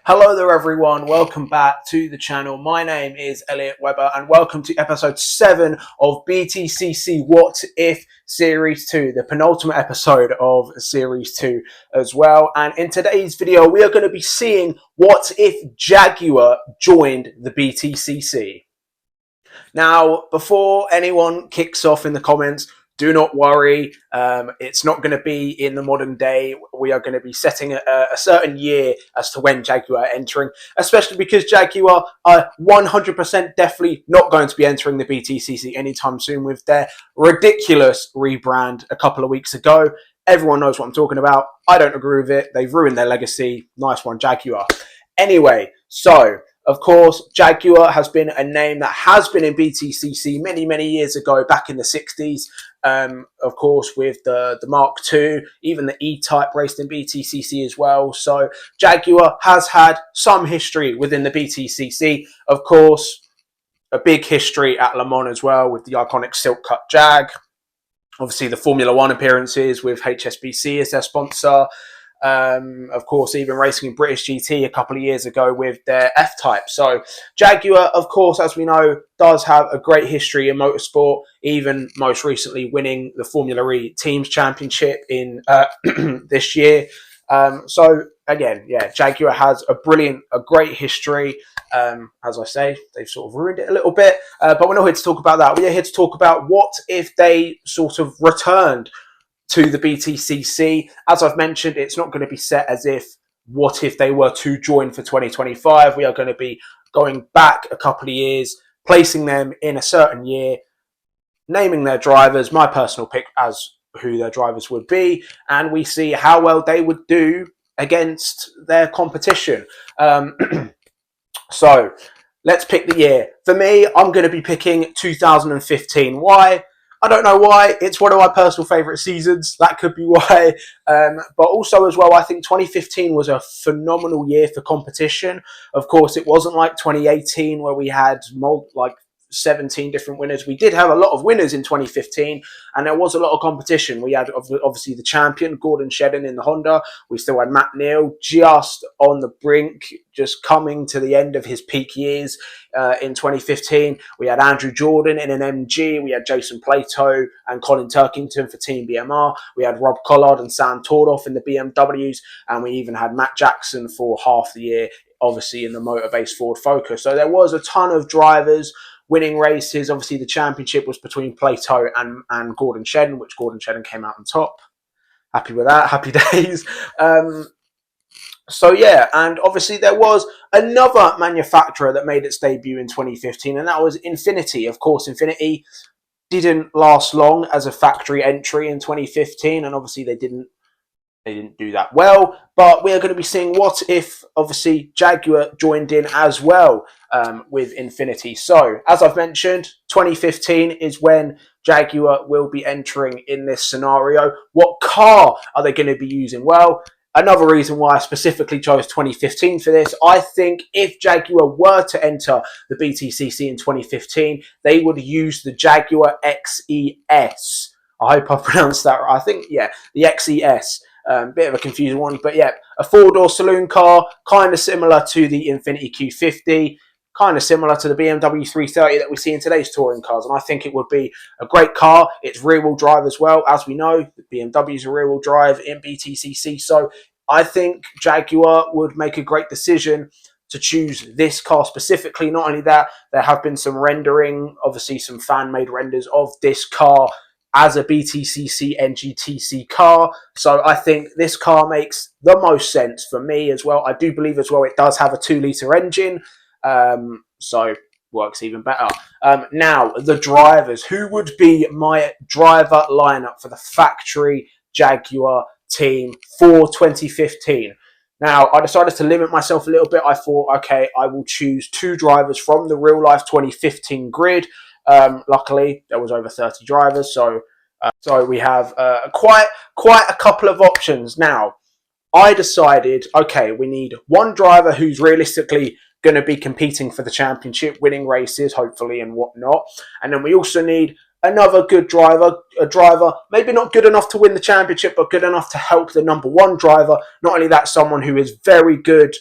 Hello there everyone, welcome back to the channel. My name is Elliot Webber and welcome to episode 7 of BTCC What If Series 2, the penultimate episode of Series 2 as well. And in today's video we are going to be seeing what if Jaguar joined the BTCC. Now, before anyone kicks off in the comments, do not worry, it's not going to be in the modern day. We are going to be setting a certain year as to when Jaguar are entering, especially because Jaguar are 100% definitely not going to be entering the BTCC anytime soon with their ridiculous rebrand a couple of weeks ago. Everyone knows what I'm talking about. I don't agree with it. They've ruined their legacy. Nice one, Jaguar. Anyway, so of course, Jaguar has been a name that has been in BTCC many years ago, back in the 60s. Of course, with the Mark II, even the E-Type raced in BTCC as well. So Jaguar has had some history within the BTCC. Of course, a big history at Le Mans as well with the iconic Silk Cut Jag. Obviously, the Formula One appearances with HSBC as their sponsor. Of course, even racing in British GT a couple of years ago with their F-Type. So Jaguar, of course, as we know, does have a great history in motorsport, even most recently winning the Formula E Teams Championship in this year. So again, yeah, Jaguar has a great history. As I say, they've sort of ruined it a little bit, but we're not here to talk about that. We're here to talk about what if they sort of returned to the BTCC. As I've mentioned, it's not going to be set as if what if they were to join for 2025. We are going to be going back a couple of years, placing them in a certain year, naming their drivers, my personal pick as who their drivers would be, and we see how well they would do against their competition. So let's pick the year. For me, I'm going to be picking 2015. Why? I don't know why. It's one of my personal favourite seasons. That could be why. But also as well, I think 2015 was a phenomenal year for competition. Of course, it wasn't like 2018 where we had 17 different winners. We did have a lot of winners in 2015, and there was a lot of competition. We had obviously the champion, Gordon Shedden, in the Honda. We still had Matt Neal just on the brink, just coming to the end of his peak years in 2015. We had Andrew Jordan in an MG. We had Jason Plato and Colin Turkington for Team BMR. We had Rob Collard and Sam Tordoff in the BMWs, and we even had Matt Jackson for half the year, obviously in the motor-based Ford Focus. So there was a ton of drivers winning races. Obviously, the championship was between Plato and Gordon Shedden, which Gordon Shedden came out on top. Happy with that. Happy days. So yeah, and obviously there was another manufacturer that made its debut in 2015, and that was Infiniti. Of course, Infiniti didn't last long as a factory entry in 2015, and obviously they didn't do that well, but we are going to be seeing what if, obviously, Jaguar joined in as well with Infiniti. So, as I've mentioned, 2015 is when Jaguar will be entering in this scenario. What car are they going to be using? Well, another reason why I specifically chose 2015 for this, I think if Jaguar were to enter the BTCC in 2015, they would use the Jaguar XES. I hope I pronounced that right. I think, yeah, the XES. Bit of a confusing one, but yeah, a four-door saloon car, kind of similar to the Infiniti Q50, kind of similar to the BMW 330 that we see in today's touring cars, and I think it would be a great car. It's rear-wheel drive as well. As we know, the BMW's a rear-wheel drive in BTCC, so I think Jaguar would make a great decision to choose this car specifically. Not only that, there have been some rendering, obviously some fan-made renders of this car as a BTCC NGTC car. So I think this car makes the most sense for me as well. I do believe as well it does have a 2-litre engine, so works even better. Now, the drivers. Who would be my driver lineup for the factory Jaguar team for 2015? Now, I decided to limit myself a little bit. I thought, okay, I will choose 2 drivers from the real-life 2015 grid. Luckily, there was over 30 drivers, so we have quite a couple of options. Now, I decided, okay, we need one driver who's realistically going to be competing for the championship, winning races, hopefully, and whatnot. And then we also need another good driver, a driver maybe not good enough to win the championship, but good enough to help the number 1 driver. Not only that, someone who is very good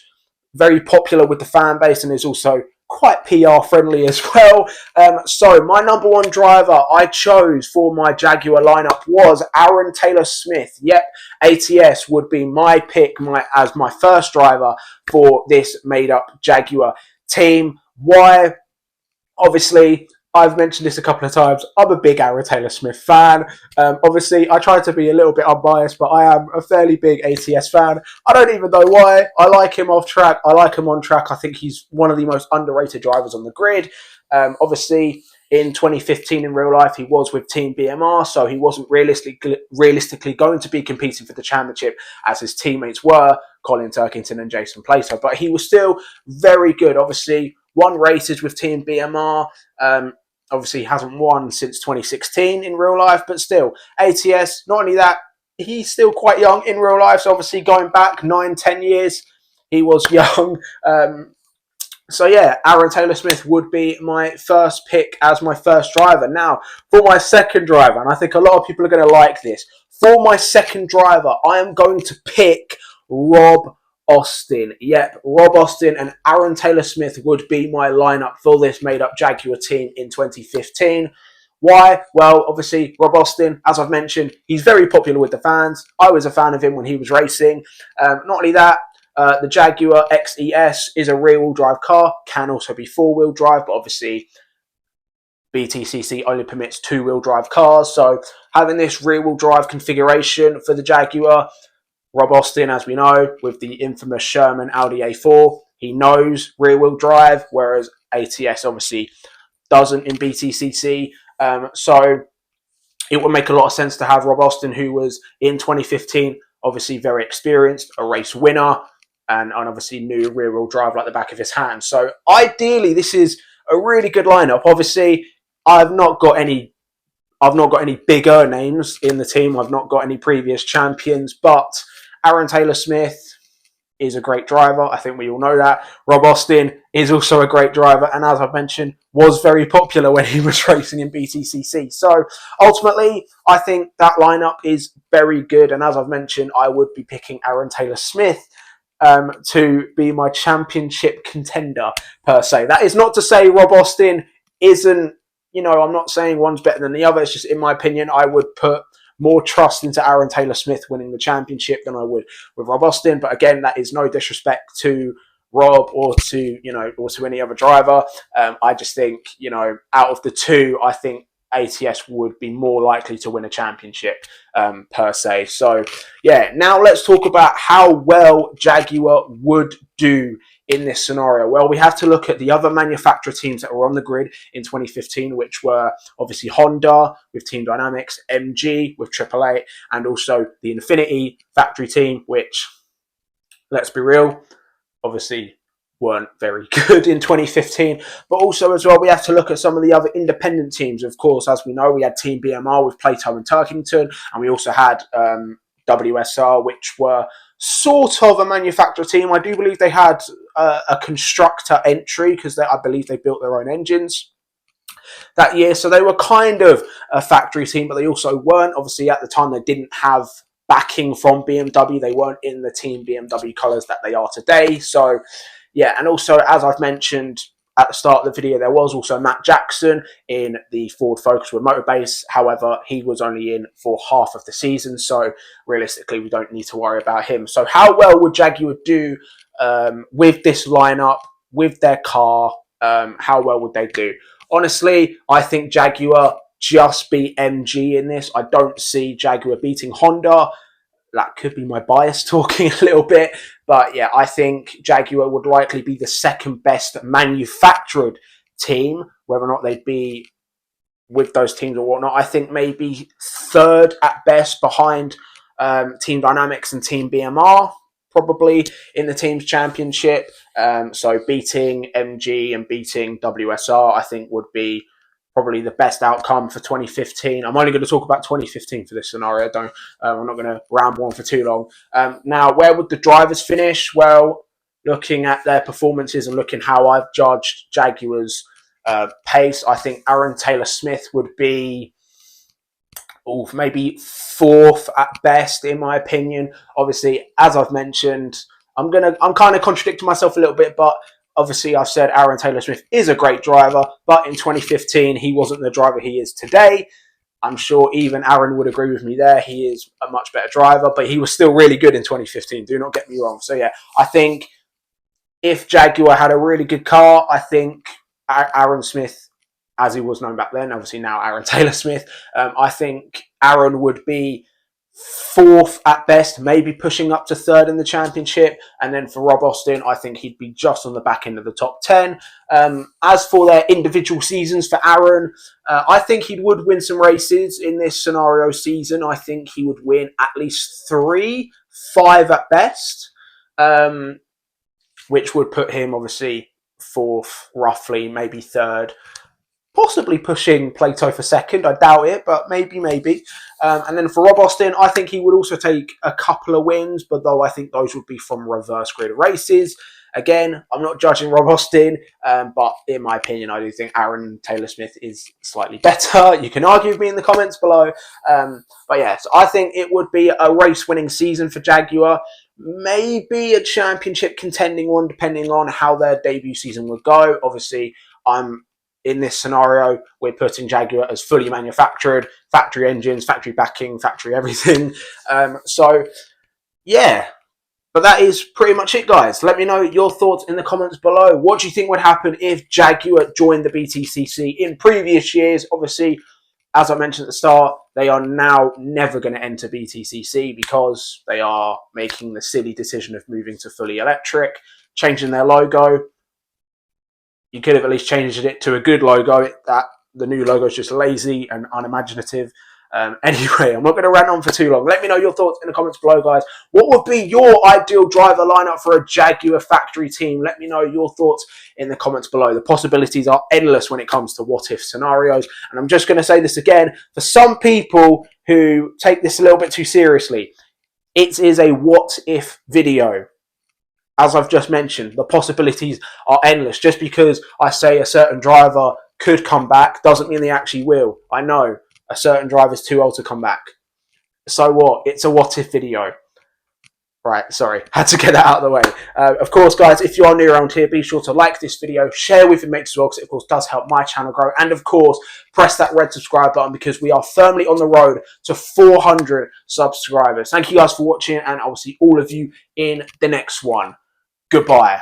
very popular with the fan base, and is also quite PR friendly as well. So my number one driver I chose for my Jaguar lineup was Aaron Taylor Smith. Yep, ATS would be my pick as my first driver for this made up Jaguar team. Why? Obviously, I've mentioned this a couple of times. I'm a big Aaron Taylor Smith fan. Obviously, I try to be a little bit unbiased, but I am a fairly big ATS fan. I don't even know why. I like him off track. I like him on track. I think he's one of the most underrated drivers on the grid. Obviously, in 2015 in real life, he was with Team BMR, so he wasn't realistically going to be competing for the championship as his teammates were, Colin Turkington and Jason Plato. But he was still very good. Obviously, won races with Team BMR. Obviously, hasn't won since 2016 in real life, but still, ATS, not only that, he's still quite young in real life. So obviously, going back 9-10 years, he was young. So yeah, Aaron Taylor Smith would be my first pick as my first driver. Now, for my second driver, and I think a lot of people are going to like this, for my second driver, I am going to pick Rob Austin. Yep, Rob Austin and Aaron Taylor Smith would be my lineup for this made-up Jaguar team in 2015. Why? Well, obviously, Rob Austin, as I've mentioned, he's very popular with the fans. I was a fan of him when he was racing. Not only that, the Jaguar XES is a rear-wheel drive car, can also be four-wheel drive, but obviously BTCC only permits two-wheel drive cars. So having this rear-wheel drive configuration for the Jaguar, Rob Austin, as we know, with the infamous Sherman Audi A4, he knows rear-wheel drive, whereas ATS obviously doesn't in BTCC. So it would make a lot of sense to have Rob Austin, who was in 2015, obviously very experienced, a race winner, and obviously knew rear-wheel drive like the back of his hand. So ideally, this is a really good lineup. Obviously, I've not got any bigger names in the team. I've not got any previous champions, but Aaron Taylor Smith is a great driver. I think we all know that. Rob Austin is also a great driver, and as I've mentioned, was very popular when he was racing in BTCC. So ultimately, I think that lineup is very good, and as I've mentioned, I would be picking Aaron Taylor Smith to be my championship contender, per se. That is not to say Rob Austin isn't, I'm not saying one's better than the other. It's just, in my opinion, I would put more trust into Aaron Taylor Smith winning the championship than I would with Rob Austin. But again, that is no disrespect to Rob or to any other driver. I just think, out of the two, I think ATS would be more likely to win a championship, per se. So yeah, now let's talk about how well Jaguar would do in this scenario. Well, we have to look at the other manufacturer teams that were on the grid in 2015, which were obviously Honda with Team Dynamics, MG with AAA, and also the Infinity factory team, which, let's be real, obviously weren't very good in 2015. But also as well, we have to look at some of the other independent teams. Of course, as we know, we had Team BMR with Plato and Turkington, and we also had WSR, which were sort of a manufacturer team. I do believe they had a constructor entry because I believe they built their own engines that year. So they were kind of a factory team, but they also weren't. Obviously, at the time, they didn't have backing from BMW. They weren't in the Team BMW colours that they are today. So yeah, and also, as I've mentioned at the start of the video, there was also Matt Jackson in the Ford Focus with Motorbase. However, he was only in for half of the season, so realistically, we don't need to worry about him. So how well would Jaguar do with this lineup, with their car? How well would they do? Honestly, I think Jaguar just beat MG in this. I don't see Jaguar beating Honda. That could be my bias talking a little bit. But yeah, I think Jaguar would likely be the second best manufactured team. Whether or not they'd be with those teams or whatnot, I think maybe third at best behind Team Dynamics and Team BMR, probably in the team's championship. So beating MG and beating WSR, I think would be probably the best outcome for 2015. I'm only going to talk about 2015 for this scenario. I'm not going to ramble on for too long. Now, where would the drivers finish? Well, looking at their performances and looking how I've judged Jaguar's pace, I think Aaron Taylor Smith would be maybe fourth at best, in my opinion. Obviously, as I've mentioned, I'm kind of contradicting myself a little bit, but obviously I've said Aaron Taylor-Smith is a great driver, but in 2015 he wasn't the driver he is today. I'm sure even Aaron would agree with me there. He is a much better driver, but he was still really good in 2015. Do not get me wrong. So yeah, I think if Jaguar had a really good car, I think Aaron Smith, as he was known back then, obviously now Aaron Taylor-Smith, I think Aaron would be fourth at best, maybe pushing up to third in the championship. And then for Rob Austin, I think he'd be just on the back end of the top 10. As for their individual seasons for Aaron, I think he would win some races in this scenario season. I think he would win at least 3, 5 at best, which would put him obviously fourth, roughly, maybe third. Possibly pushing Plato for second. I doubt it, but maybe. And then for Rob Austin, I think he would also take a couple of wins, but though I think those would be from reverse grid races. Again, I'm not judging Rob Austin, but in my opinion, I do think Aaron Taylor-Smith is slightly better. You can argue with me in the comments below. But yeah, so I think it would be a race-winning season for Jaguar. Maybe a championship contending one, depending on how their debut season would go. Obviously, in this scenario, we're putting Jaguar as fully manufactured, factory engines, factory backing, factory everything. So, yeah. But that is pretty much it, guys. Let me know your thoughts in the comments below. What do you think would happen if Jaguar joined the BTCC in previous years? Obviously, as I mentioned at the start, they are now never going to enter BTCC because they are making the silly decision of moving to fully electric, changing their logo. You could have at least changed it to a good logo. The new logo is just lazy and unimaginative. Anyway, I'm not going to rant on for too long. Let me know your thoughts in the comments below, guys. What would be your ideal driver lineup for a Jaguar factory team? Let me know your thoughts in the comments below. The possibilities are endless when it comes to what-if scenarios. And I'm just going to say this again. For some people who take this a little bit too seriously, it is a what-if video. As I've just mentioned, the possibilities are endless. Just because I say a certain driver could come back doesn't mean they actually will. I know a certain driver's too old to come back. So what? It's a what-if video. Right, sorry. Had to get that out of the way. Of course, guys, if you are new around here, be sure to like this video, share with your mates as well, because it, of course, does help my channel grow. And, of course, press that red subscribe button because we are firmly on the road to 400 subscribers. Thank you guys for watching, and I will see all of you in the next one. Goodbye.